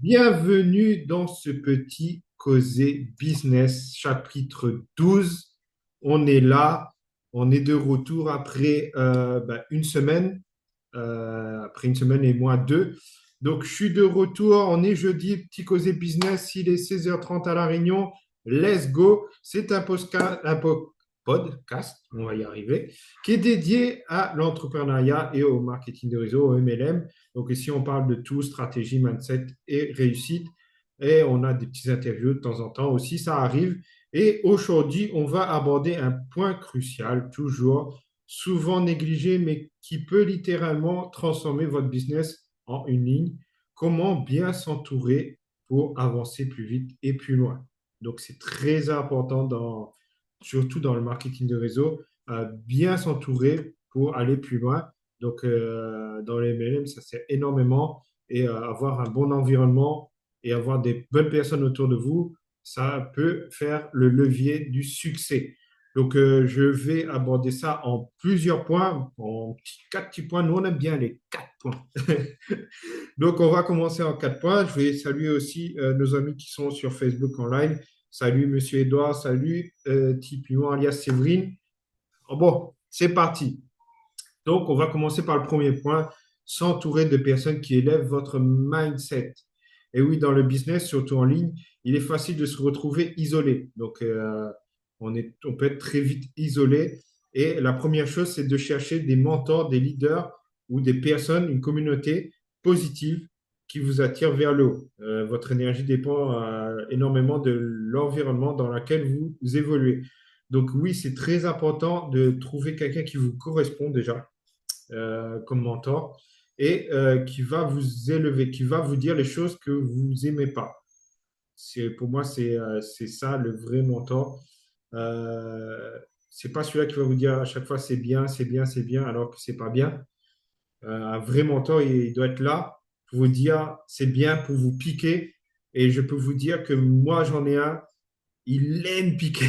Bienvenue dans ce petit causé business chapitre 12. On est là, on est de retour après une semaine, après une semaine et moi deux. Donc je suis de retour, on est jeudi, petit causé business, il est 16h30 à La Réunion. Let's go. C'est podcast, on va y arriver, qui est dédié à l'entrepreneuriat et au marketing de réseau, au MLM. Donc ici, on parle de tout, stratégie, mindset et réussite. Et on a des petites interviews de temps en temps aussi, ça arrive. Et aujourd'hui, on va aborder un point crucial, toujours souvent négligé, mais qui peut littéralement transformer votre business en une ligne. Comment bien s'entourer pour avancer plus vite et plus loin. Donc, c'est très important, surtout dans le marketing de réseau, bien s'entourer pour aller plus loin. Donc, dans les MLM, ça sert énormément et avoir un bon environnement et avoir des bonnes personnes autour de vous, ça peut faire le levier du succès. Donc, je vais aborder ça en plusieurs points, quatre petits points. Nous, on aime bien les quatre points. Donc, on va commencer en quatre points. Je vais saluer aussi nos amis qui sont sur Facebook en live. Salut, Monsieur Edouard. Salut, Tipimon alias Séverine. Oh, bon, c'est parti. Donc, on va commencer par le premier point, s'entourer de personnes qui élèvent votre mindset. Et oui, dans le business, surtout en ligne, il est facile de se retrouver isolé. Donc, on peut être très vite isolé. Et la première chose, c'est de chercher des mentors, des leaders ou des personnes, une communauté positive qui vous attire vers le haut. Votre énergie dépend énormément de l'environnement dans lequel vous évoluez. Donc oui, c'est très important de trouver quelqu'un qui vous correspond déjà comme mentor et qui va vous élever, qui va vous dire les choses que vous n'aimez pas. Pour moi, c'est ça le vrai mentor. Euh, c'est pas celui-là qui va vous dire à chaque fois c'est bien, c'est bien, c'est bien, alors que c'est pas bien. Un vrai mentor, il doit être là pour vous dire c'est bien, pour vous piquer. Et je peux vous dire que moi, j'en ai un, il aime piquer.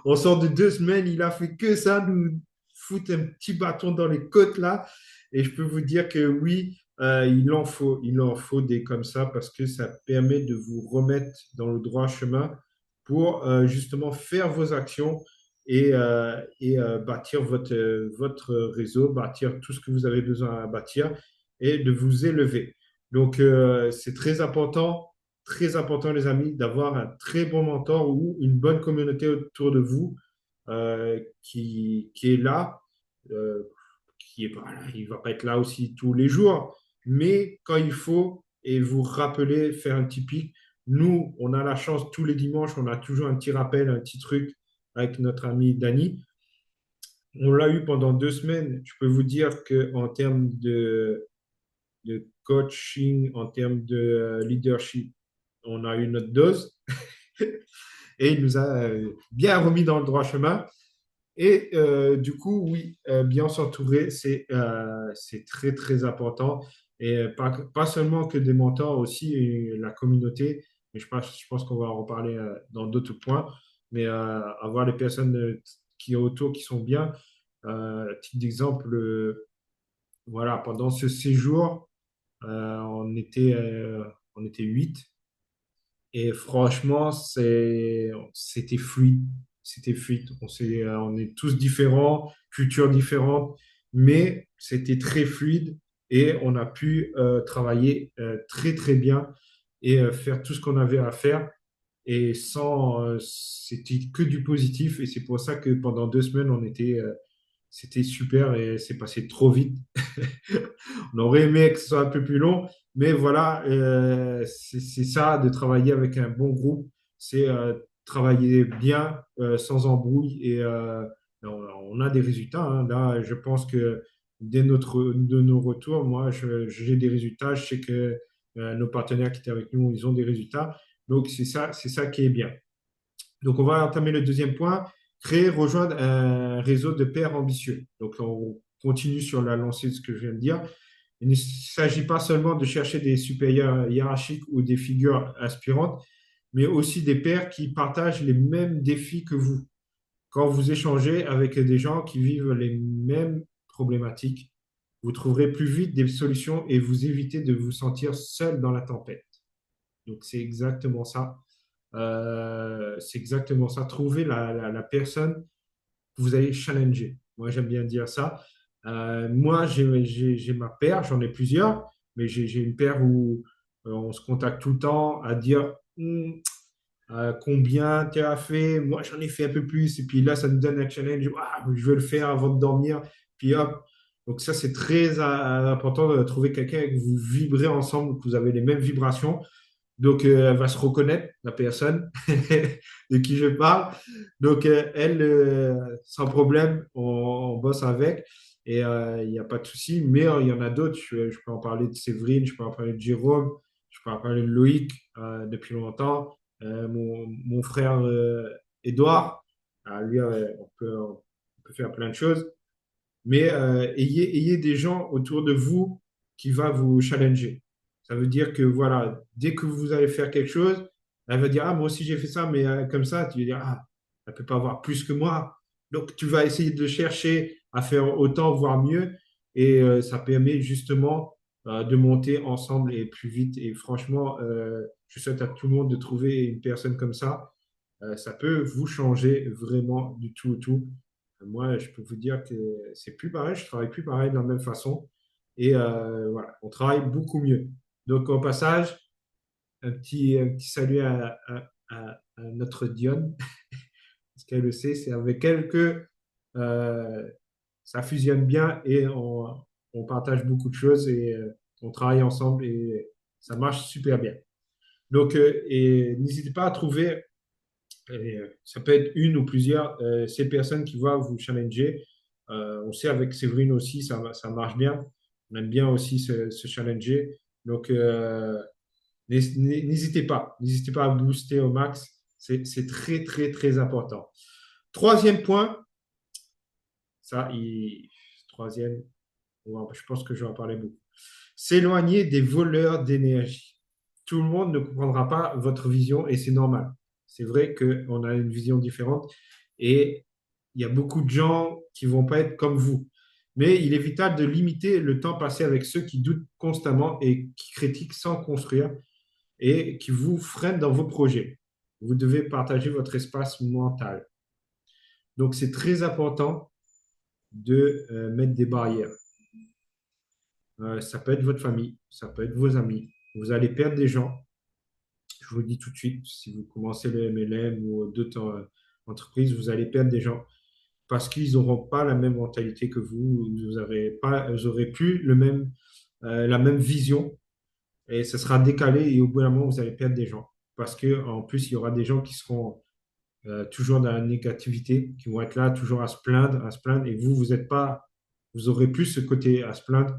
On sort de 2 semaines, il a fait que ça, nous foutre un petit bâton dans les côtes là. Et je peux vous dire que oui, il en faut des comme ça parce que ça permet de vous remettre dans le droit chemin pour justement faire vos actions et bâtir votre réseau, bâtir tout ce que vous avez besoin à bâtir et de vous élever. Donc, c'est très important, les amis, d'avoir un très bon mentor ou une bonne communauté autour de vous qui est là, euh, qui est pas là. Il ne va pas être là aussi tous les jours, mais quand il faut, et vous rappeler, faire un petit pic. Nous, on a la chance tous les dimanches, on a toujours un petit rappel, un petit truc avec notre ami Dani. On l'a eu pendant 2 semaines. Je peux vous dire qu'en termes de coaching, en termes de leadership, on a eu notre dose et il nous a bien remis dans le droit chemin. Et du coup, oui, bien s'entourer, c'est très, très important. Et pas seulement que des mentors, aussi la communauté. Mais je pense qu'on va en reparler dans d'autres points. Mais avoir les personnes qui autour qui sont bien. Titre d'exemple, voilà, pendant ce séjour, on était 8. Et franchement, c'était fluide. C'était fluide. On est tous différents, cultures différentes, mais c'était très fluide et on a pu travailler très, très bien et faire tout ce qu'on avait à faire. Et c'était que du positif. Et c'est pour ça que pendant 2 semaines, c'était super et c'est passé trop vite. On aurait aimé que ce soit un peu plus long, mais voilà, c'est ça de travailler avec un bon groupe, c'est travailler bien, sans embrouille et on a des résultats, hein. Là, je pense que de nos retours, moi, j'ai des résultats. Je sais que nos partenaires qui étaient avec nous, ils ont des résultats. Donc, c'est ça qui est bien. Donc, on va entamer le deuxième point, créer, rejoindre un réseau de pairs ambitieux. Donc, on continue sur la lancée de ce que je viens de dire. Il ne s'agit pas seulement de chercher des supérieurs hiérarchiques ou des figures inspirantes, mais aussi des pairs qui partagent les mêmes défis que vous. Quand vous échangez avec des gens qui vivent les mêmes problématiques, vous trouverez plus vite des solutions et vous évitez de vous sentir seul dans la tempête. Donc, c'est exactement ça. C'est exactement ça. Trouver la personne que vous allez challenger. Moi, j'aime bien dire ça. Moi, j'ai ma paire, j'en ai plusieurs, mais j'ai une paire où on se contacte tout le temps à dire combien tu as fait. Moi, j'en ai fait un peu plus. Et puis là, ça nous donne un challenge. Ah, je veux le faire avant de dormir. Puis hop. Donc ça, c'est très important de trouver quelqu'un que vous vibrez ensemble, que vous avez les mêmes vibrations. Donc, elle va se reconnaître, la personne de qui je parle. Donc, elle, sans problème, on bosse avec et il n'y a pas de souci. Mais il y en a d'autres. Je peux en parler de Séverine, je peux en parler de Jérôme, je peux en parler de Loïc depuis longtemps. Mon frère Édouard, lui, on peut faire plein de choses. Mais ayez des gens autour de vous qui va vous challenger. Ça veut dire que voilà, dès que vous allez faire quelque chose, elle va dire, ah, moi aussi j'ai fait ça, mais comme ça, tu vas dire, ah, elle peut pas avoir plus que moi. Donc tu vas essayer de chercher à faire autant, voire mieux. Et ça permet justement de monter ensemble et plus vite. Et franchement, je souhaite à tout le monde de trouver une personne comme ça. Ça peut vous changer vraiment du tout au tout. Moi, je peux vous dire que c'est plus pareil, je travaille plus pareil de la même façon. Et voilà, on travaille beaucoup mieux. Donc, au passage, un petit salut à notre Dionne, parce qu'elle le sait, c'est avec elle que euh, ça fusionne bien et on partage beaucoup de choses et on travaille ensemble et ça marche super bien. Donc, et n'hésitez pas à trouver et, ça peut être une ou plusieurs, ces personnes qui vont vous challenger. On sait avec Séverine aussi, ça marche bien. On aime bien aussi se challenger. Donc, n'hésitez pas à booster au max. C'est très, très, très important. Troisième point, ça, troisième, je pense que je vais en parler beaucoup. S'éloigner des voleurs d'énergie. Tout le monde ne comprendra pas votre vision et c'est normal. C'est vrai qu'on a une vision différente et il y a beaucoup de gens qui ne vont pas être comme vous. Mais il est vital de limiter le temps passé avec ceux qui doutent constamment et qui critiquent sans construire et qui vous freinent dans vos projets. Vous devez partager votre espace mental. Donc, c'est très important de mettre des barrières. Ça peut être votre famille, ça peut être vos amis. Vous allez perdre des gens. Je vous le dis tout de suite, si vous commencez le MLM ou d'autres entreprises, vous allez perdre des gens parce qu'ils n'auront pas la même mentalité que vous. Vous aurez plus la même vision et ça sera décalé et au bout d'un moment, vous allez perdre des gens. Parce qu'en plus, il y aura des gens qui seront toujours dans la négativité, qui vont être là toujours à se plaindre, et vous êtes pas, vous aurez plus ce côté à se plaindre,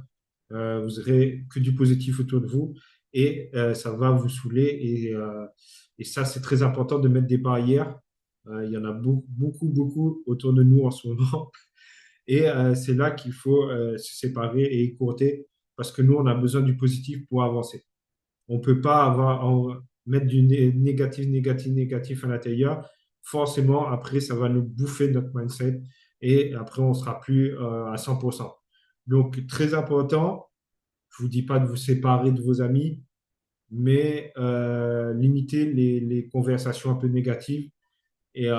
vous aurez que du positif autour de vous, et ça va vous saouler, et ça, c'est très important de mettre des barrières. Il y en a beaucoup, beaucoup, beaucoup autour de nous en ce moment, et c'est là qu'il faut se séparer et écourter, parce que nous, on a besoin du positif pour avancer. On ne peut pas mettre du négatif, négatif, négatif à l'intérieur. Forcément, après, ça va nous bouffer notre mindset et après, on ne sera plus à 100%. Donc, très important, je ne vous dis pas de vous séparer de vos amis, mais limiter les conversations un peu négatives et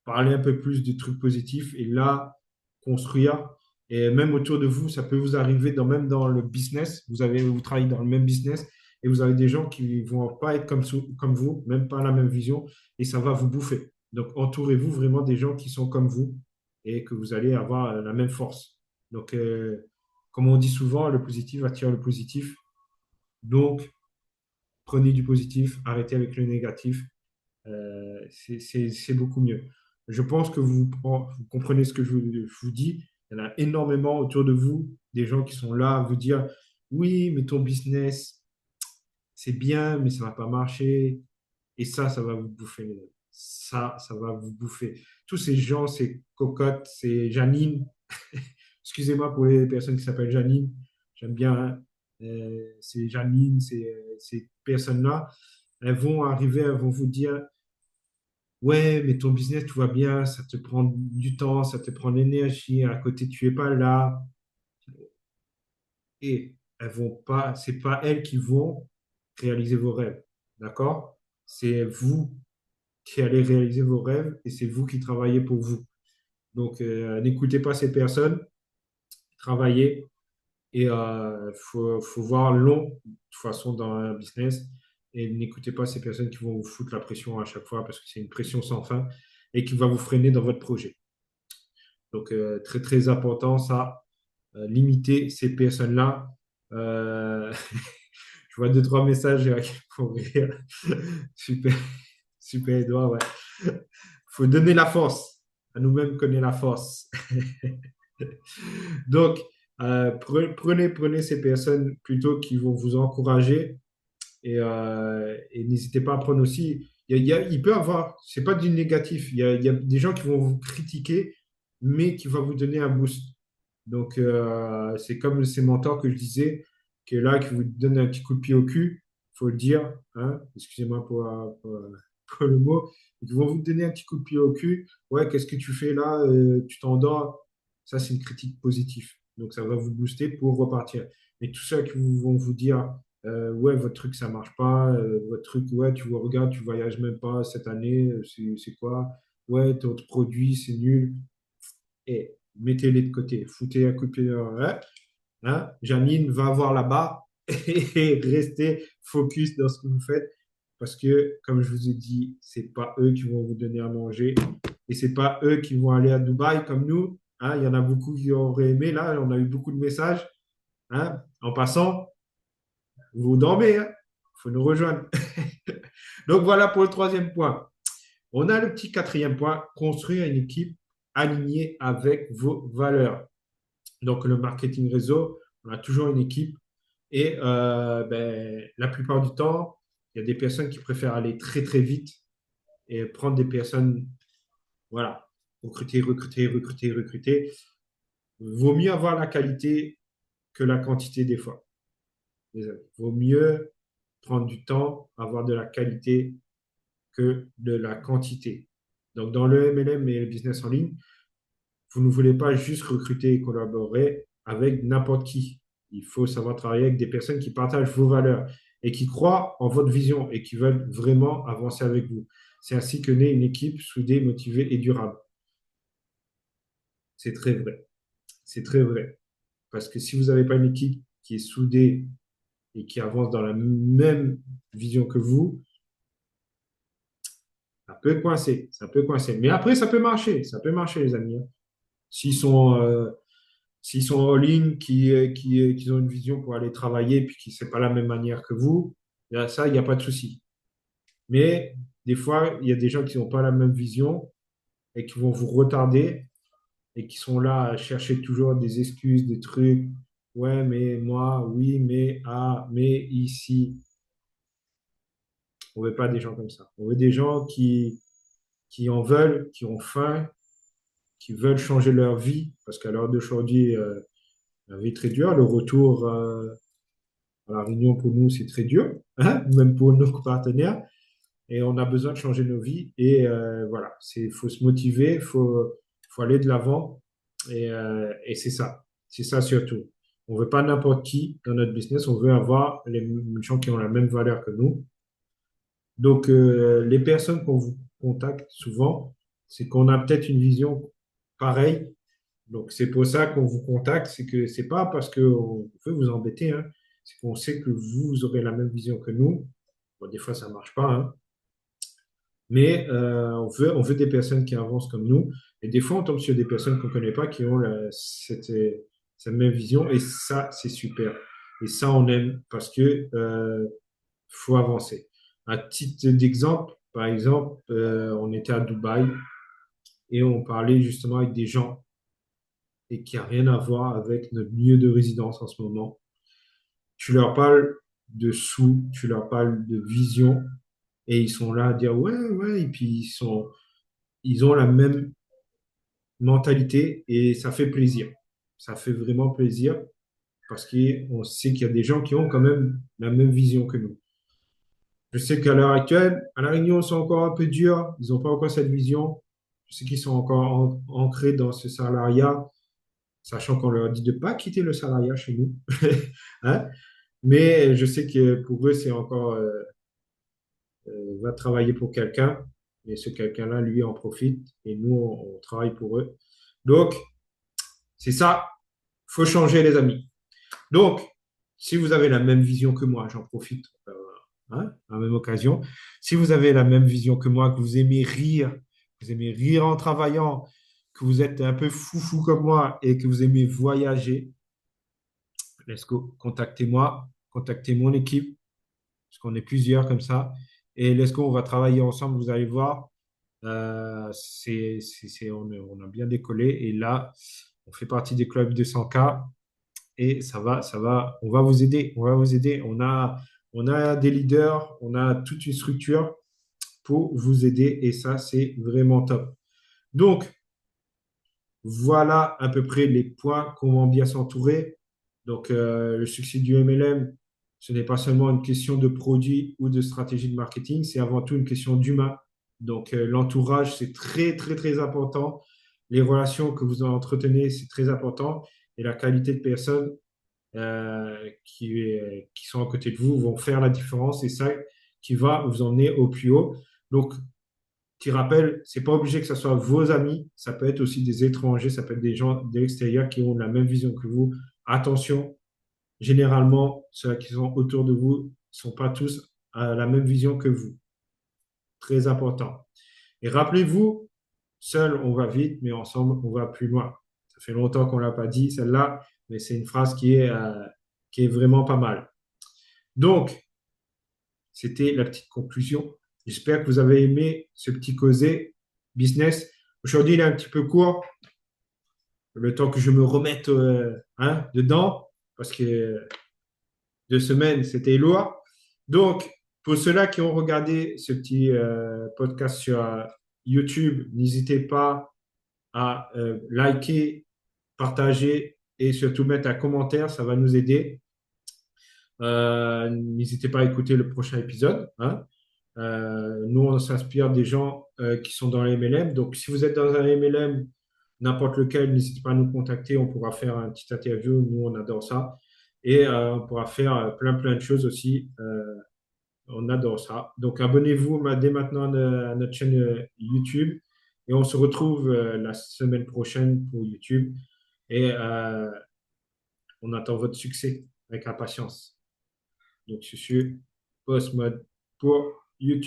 parler un peu plus des trucs positifs et là, construire. Et même autour de vous, ça peut vous arriver même dans le business. Vous travaillez dans le même business et vous avez des gens qui ne vont pas être comme vous, même pas la même vision, et ça va vous bouffer. Donc, entourez-vous vraiment des gens qui sont comme vous et que vous allez avoir la même force. Donc, comme on dit souvent, le positif attire le positif. Donc, prenez du positif, arrêtez avec le négatif c'est beaucoup mieux. Je pense que vous comprenez ce que je vous dis. Il y en a énormément autour de vous, des gens qui sont là à vous dire, oui, mais ton business, c'est bien, mais ça ne va pas marcher. Et ça va vous bouffer. Ça va vous bouffer. Tous ces gens, ces cocottes, ces Janine, excusez-moi pour les personnes qui s'appellent Janine, j'aime bien ces Janine, ces personnes-là, elles vont arriver, elles vont vous dire, ouais, mais ton business, tout va bien, ça te prend du temps, ça te prend de l'énergie, à côté, tu es pas là. et elles vont pas, c'est pas elles qui vont réaliser vos rêves. D'accord? C'est vous qui allez réaliser vos rêves et c'est vous qui travaillez pour vous. Donc, n'écoutez pas ces personnes, travaillez et faut voir long, de toute façon, dans un business. Et n'écoutez pas ces personnes qui vont vous foutre la pression à chaque fois parce que c'est une pression sans fin et qui va vous freiner dans votre projet. Donc, très, très important, ça, limiter ces personnes-là. Euh, je vois deux, trois messages pour rire. Super, super, Edouard, ouais. Faut donner la force. À nous-mêmes, connaît la force. Donc, prenez ces personnes plutôt qui vont vous encourager et n'hésitez pas à prendre aussi. Il peut y avoir, c'est pas du négatif, il y a des gens qui vont vous critiquer, mais qui vont vous donner un boost. Donc, c'est comme ces mentors que je disais, qui est là, qui vous donne un petit coup de pied au cul, il faut le dire, hein, excusez-moi pour le mot, ils vont vous donner un petit coup de pied au cul. Ouais, qu'est-ce que tu fais là? Tu t'endors. Ça, c'est une critique positive. Donc, ça va vous booster pour repartir. Mais tout ça vont vous dire, ouais, votre truc, ça marche pas. Votre truc, ouais, tu vois, regarde, tu voyages même pas cette année. C'est quoi? Ouais, ton produit, c'est nul. Et mettez-les de côté. Foutez un coup de pied. Ouais, hein. Janine va voir là-bas et restez focus dans ce que vous faites. Parce que, comme je vous ai dit, c'est pas eux qui vont vous donner à manger. Et c'est pas eux qui vont aller à Dubaï comme nous. Hein. Il y en a beaucoup qui auraient aimé. Là, on a eu beaucoup de messages. Hein. En passant, vous dormez, il faut nous rejoindre. Donc voilà pour le troisième point. On a le petit quatrième point, construire une équipe alignée avec vos valeurs. Donc le marketing réseau, on a toujours une équipe et la plupart du temps, il y a des personnes qui préfèrent aller très très vite et prendre des personnes, voilà, recruter, recruter, recruter, recruter. Vaut mieux avoir la qualité que la quantité des fois. Vaut mieux prendre du temps, avoir de la qualité que de la quantité. Donc, dans le MLM et le business en ligne, vous ne voulez pas juste recruter et collaborer avec n'importe qui. Il faut savoir travailler avec des personnes qui partagent vos valeurs et qui croient en votre vision et qui veulent vraiment avancer avec vous. C'est ainsi que naît une équipe soudée, motivée et durable. C'est très vrai. C'est très vrai. Parce que si vous n'avez pas une équipe qui est soudée et qui avance dans la même vision que vous, ça peut coincer, ça peut coincer. Mais après, ça peut marcher, les amis. Hein. S'ils sont, s'ils sont en ligne, qui ont une vision pour aller travailler, puis qui ne c'est pas la même manière que vous, là, ça, il n'y a pas de souci. Mais des fois, il y a des gens qui n'ont pas la même vision et qui vont vous retarder et qui sont là à chercher toujours des excuses, des trucs. Ouais, mais moi, oui, mais ah, mais ici. On ne veut pas des gens comme ça. On veut des gens qui en veulent, qui ont faim, qui veulent changer leur vie, parce qu'à l'heure d'aujourd'hui, la vie est très dure. Le retour à la Réunion, pour nous, c'est très dur, hein, même pour nos partenaires. Et on a besoin de changer nos vies. Et voilà, il faut se motiver, faut aller de l'avant. Et c'est ça. C'est ça surtout. On ne veut pas n'importe qui dans notre business. On veut avoir les gens qui ont la même valeur que nous. Donc, les personnes qu'on vous contacte souvent, c'est qu'on a peut-être une vision pareille. Donc, c'est pour ça qu'on vous contacte. C'est que c'est pas parce qu'on veut vous embêter, hein. C'est qu'on sait que vous aurez la même vision que nous. Bon, des fois, ça marche pas, hein. Mais on veut des personnes qui avancent comme nous. Et des fois, on tombe sur des personnes qu'on ne connaît pas qui ont cette même vision. Et ça, c'est super. Et ça, on aime parce que faut avancer. Un titre d'exemple, par exemple, on était à Dubaï et on parlait justement avec des gens et qui a rien à voir avec notre lieu de résidence en ce moment. Tu leur parles de sous, tu leur parles de vision et ils sont là à dire ouais, ouais, et puis ils ont la même mentalité et ça fait plaisir. Ça fait vraiment plaisir parce qu'on sait qu'il y a des gens qui ont quand même la même vision que nous. Je sais qu'à l'heure actuelle, à La Réunion, ils sont encore un peu durs. Ils n'ont pas encore cette vision. Je sais qu'ils sont encore ancrés dans ce salariat. sachant qu'on leur dit de ne pas quitter le salariat chez nous. Hein. Mais je sais que pour eux, c'est encore, va travailler pour quelqu'un, et ce quelqu'un-là, lui, en profite, et nous, on travaille pour eux. Donc, c'est ça, il faut changer, les amis. Donc, si vous avez la même vision que moi, j'en profite hein, à la même occasion. Si vous avez la même vision que moi, que vous aimez rire en travaillant, que vous êtes un peu foufou comme moi et que vous aimez voyager, let's go, contactez-moi, contactez mon équipe, parce qu'on est plusieurs comme ça. Et let's go, on va travailler ensemble, vous allez voir. On a bien décollé et là, on fait partie des clubs de 100K et on va vous aider, on va vous aider. On a des leaders, on a toute une structure pour vous aider et ça, c'est vraiment top. Donc, voilà à peu près les points, comment bien s'entourer. Donc, le succès du MLM, ce n'est pas seulement une question de produit ou de stratégie de marketing, c'est avant tout une question d'humain. Donc, l'entourage, c'est très, très, très important. Les relations que vous entretenez, c'est très important. Et la qualité de personnes qui sont à côté de vous vont faire la différence. Et ça qui va vous emmener au plus haut. Donc, petit rappel, c'est pas obligé que ce soit vos amis, ça peut être aussi des étrangers, ça peut être des gens de l'extérieur qui ont la même vision que vous. Attention, généralement, ceux qui sont autour de vous ne sont pas tous à la même vision que vous. Très important. Et rappelez-vous, seul on va vite, mais ensemble on va plus loin. Ça fait longtemps qu'on ne l'a pas dit, celle-là, mais c'est une phrase qui est vraiment pas mal. Donc, c'était la petite conclusion. J'espère que vous avez aimé ce petit causé business. Aujourd'hui, il est un petit peu court, le temps que je me remette hein, dedans, parce que 2 semaines, c'était lourd. Donc, pour ceux-là qui ont regardé ce petit podcast sur YouTube, n'hésitez pas à liker, partager et surtout mettre un commentaire, ça va nous aider. N'hésitez pas à écouter le prochain épisode. Hein. Nous, on s'inspire des gens qui sont dans les MLM. Donc, si vous êtes dans un MLM, n'importe lequel, n'hésitez pas à nous contacter. On pourra faire un petit interview. Nous, on adore ça. Et on pourra faire plein de choses aussi. On adore ça. Donc, abonnez-vous dès maintenant à notre chaîne YouTube. Et on se retrouve la semaine prochaine pour YouTube. Et on attend votre succès avec impatience. Donc, je suis Post Mode pour YouTube.